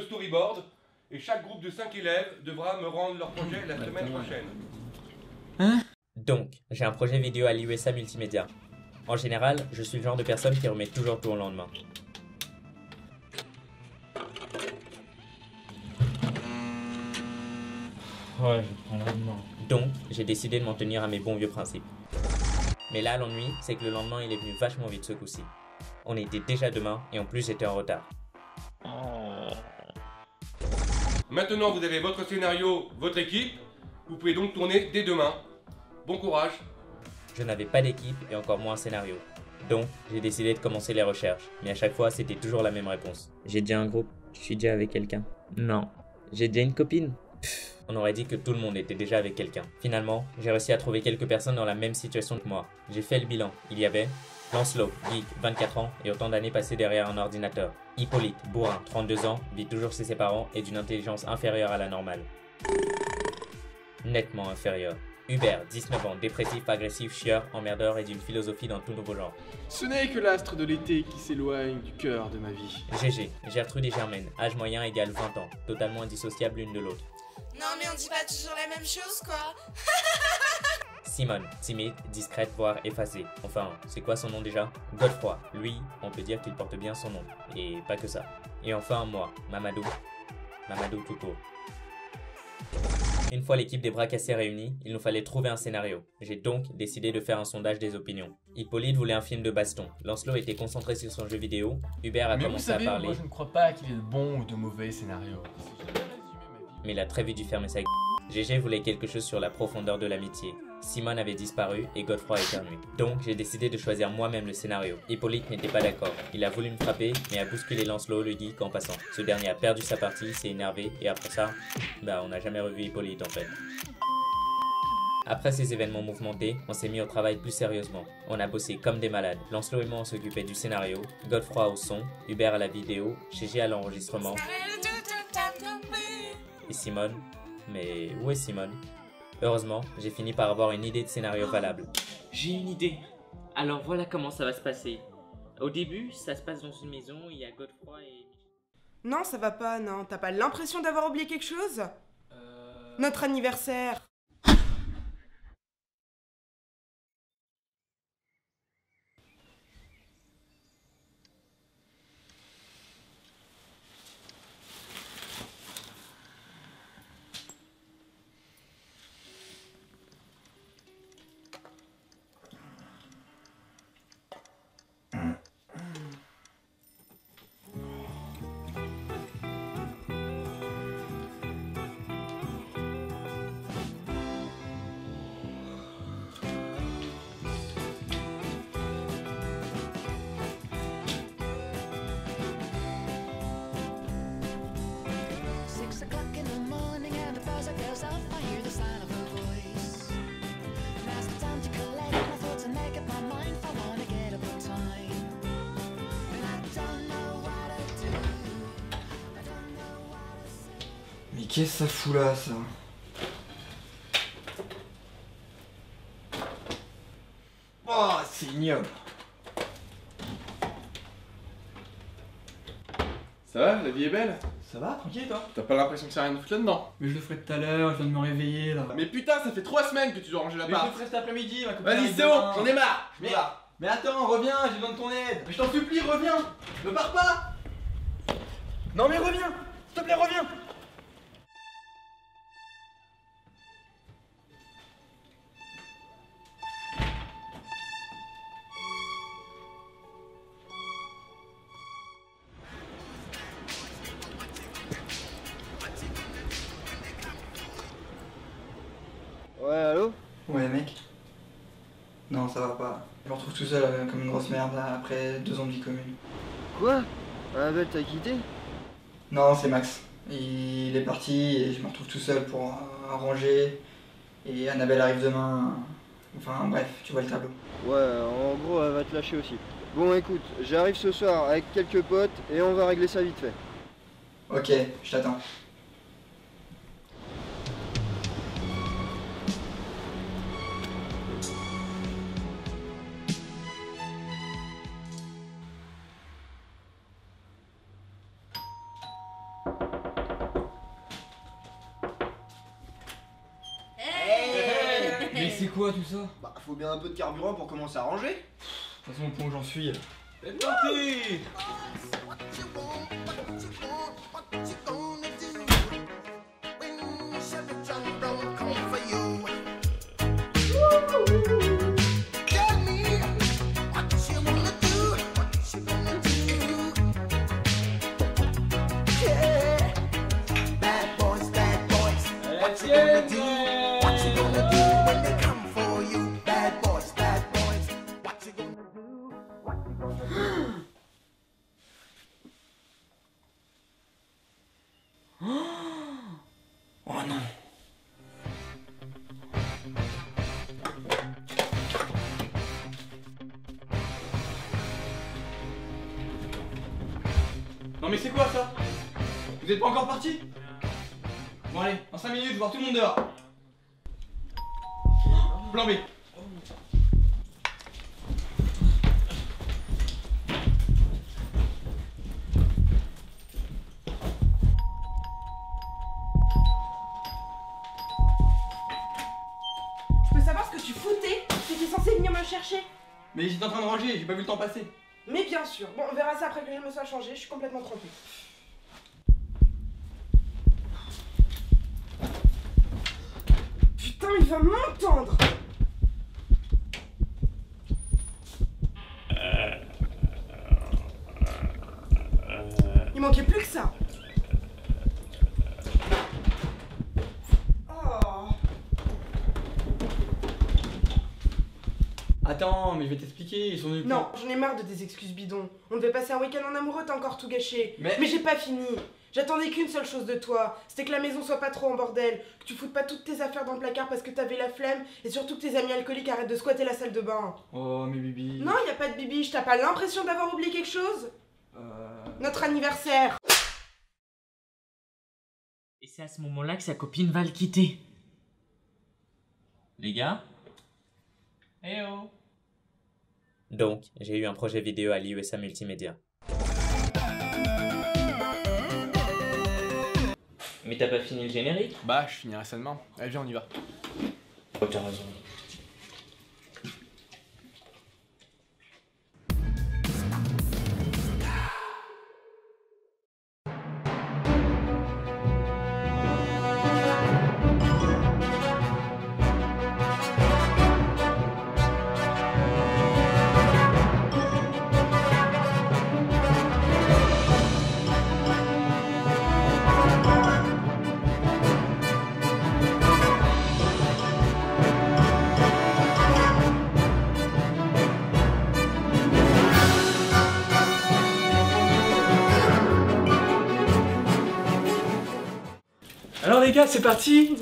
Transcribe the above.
de storyboard et chaque groupe de 5 élèves devra me rendre leur projet la semaine prochaine. Donc, j'ai un projet vidéo à l'USA Multimédia. En général, je suis le genre de personne qui remet toujours tout au lendemain. Ouais, je prendrai demain. Donc, j'ai décidé de m'en tenir à mes bons vieux principes. Mais là, l'ennui, c'est que le lendemain, il est venu vachement vite ce coup-ci. On était déjà demain et en plus, j'étais en retard. Maintenant, vous avez votre scénario, votre équipe. Vous pouvez donc tourner dès demain. Bon courage. Je n'avais pas d'équipe et encore moins un scénario. Donc, j'ai décidé de commencer les recherches. Mais à chaque fois, c'était toujours la même réponse. J'ai déjà un groupe. Je suis déjà avec quelqu'un. Non. J'ai déjà une copine. On aurait dit que tout le monde était déjà avec quelqu'un. Finalement, j'ai réussi à trouver quelques personnes dans la même situation que moi. J'ai fait le bilan. Il y avait Lancelot, geek, 24 ans et autant d'années passées derrière un ordinateur. Hippolyte, bourrin, 32 ans, vit toujours chez ses parents et d'une intelligence inférieure à la normale. Nettement inférieure. Hubert, 19 ans, dépressif, agressif, chieur, emmerdeur et d'une philosophie d'un tout nouveau genre. Ce n'est que l'astre de l'été qui s'éloigne du cœur de ma vie. GG, Gertrude et Germaine, âge moyen égale 20 ans, totalement indissociables l'une de l'autre. Non mais on dit pas toujours la même chose quoi. Simone, timide, discrète, voire effacée. Enfin, c'est quoi son nom déjà? Godefroy, lui, on peut dire qu'il porte bien son nom. Et pas que ça. Et enfin, moi, Mamadou. Mamadou tout court. Une fois l'équipe des bras cassés réunie, il nous fallait trouver un scénario. J'ai donc décidé de faire un sondage des opinions. Hippolyte voulait un film de baston. Lancelot était concentré sur son jeu vidéo. Hubert a commencé à parler. Moi je ne crois pas qu'il y ait de bons ou de mauvais scénarios. Mais il a très vite dû fermer sa gueule. GG voulait quelque chose sur la profondeur de l'amitié. Simone avait disparu et Godefroy éternué. Donc j'ai décidé de choisir moi-même le scénario. Hippolyte n'était pas d'accord. Il a voulu me frapper, mais a bousculé Lancelot, le geek, en passant. Ce dernier a perdu sa partie, s'est énervé, et après ça, on n'a jamais revu Hippolyte en fait. Après ces événements mouvementés, on s'est mis au travail plus sérieusement. On a bossé comme des malades. Lancelot et moi on s'occupait du scénario, Godefroy au son, Hubert à la vidéo, GG à l'enregistrement. Et Simone? Mais où est Simone? Heureusement, j'ai fini par avoir une idée de scénario valable. J'ai une idée. Alors voilà comment ça va se passer. Au début, ça se passe dans une maison, il y a Godefroy et... Non, ça va pas, non. T'as pas l'impression d'avoir oublié quelque chose? Notre anniversaire. Mais qu'est-ce que ça fout là, ça? Oh, c'est ignoble. Ça va, la vie est belle? Ça va, tranquille toi? T'as pas l'impression que c'est rien de foutre là-dedans? Mais je le ferai tout à l'heure, je viens de me réveiller là. Mais putain, ça fait 3 semaines que tu dois ranger Mais je l'appart. le ferai cet après-midi, ma copine. Vas-y, arrive c'est bon, demain. j'en ai marre. Mais, mais attends, reviens, j'ai besoin de ton aide. Mais je t'en supplie, reviens. Ne pars pas. Non mais reviens, s'il te plaît, reviens. Ouais, allô? Ouais mec. Non, ça va pas. Je me retrouve tout seul comme une grosse merde là, après 2 ans de vie commune. Quoi? Annabelle t'a quitté? Non, c'est Max. Il est parti et je me retrouve tout seul pour ranger. Et Annabelle arrive demain. Enfin bref, tu vois le tableau. Ouais, en gros, elle va te lâcher aussi. Bon, écoute, j'arrive ce soir avec quelques potes et on va régler ça vite fait. Ok, je t'attends. c'est quoi tout ça? Bah, faut bien un peu de carburant pour commencer à ranger. De toute façon, au point où j'en suis. C'est parti! Oh non. Non mais c'est quoi ça? Vous êtes pas encore parti? Bon allez, en 5 minutes, je vais voir tout le monde dehors. Plan B. Je peux savoir ce que tu foutais? T'étais censé venir me chercher? Mais j'étais en train de ranger, j'ai pas vu le temps passer. Mais bien sûr. Bon, on verra ça après que je me sois changée, je suis complètement trompée. Putain, il va m'entendre! Il manquait plus que ça. Oh. Attends, mais je vais t'expliquer, ils sont venus. Non, j'en ai marre de tes excuses bidons. On devait passer un week-end en amoureux, t'as encore tout gâché. Mais j'ai pas fini. J'attendais qu'une seule chose de toi, c'était que la maison soit pas trop en bordel, que tu foutes pas toutes tes affaires dans le placard parce que t'avais la flemme, et surtout que tes amis alcooliques arrêtent de squatter la salle de bain. Oh, mais Bibi. Non, y a pas de bibiche, t'as pas l'impression d'avoir oublié quelque chose? Notre anniversaire. Et c'est à ce moment-là que sa copine va le quitter. Les gars? Eh oh! Donc, j'ai eu un projet vidéo à l'IUSA Multimédia. Mais t'as pas fini le générique? Bah, je finirai ça demain. Allez, viens, on y va. Oh, t'as raison. Alors les gars, c'est parti.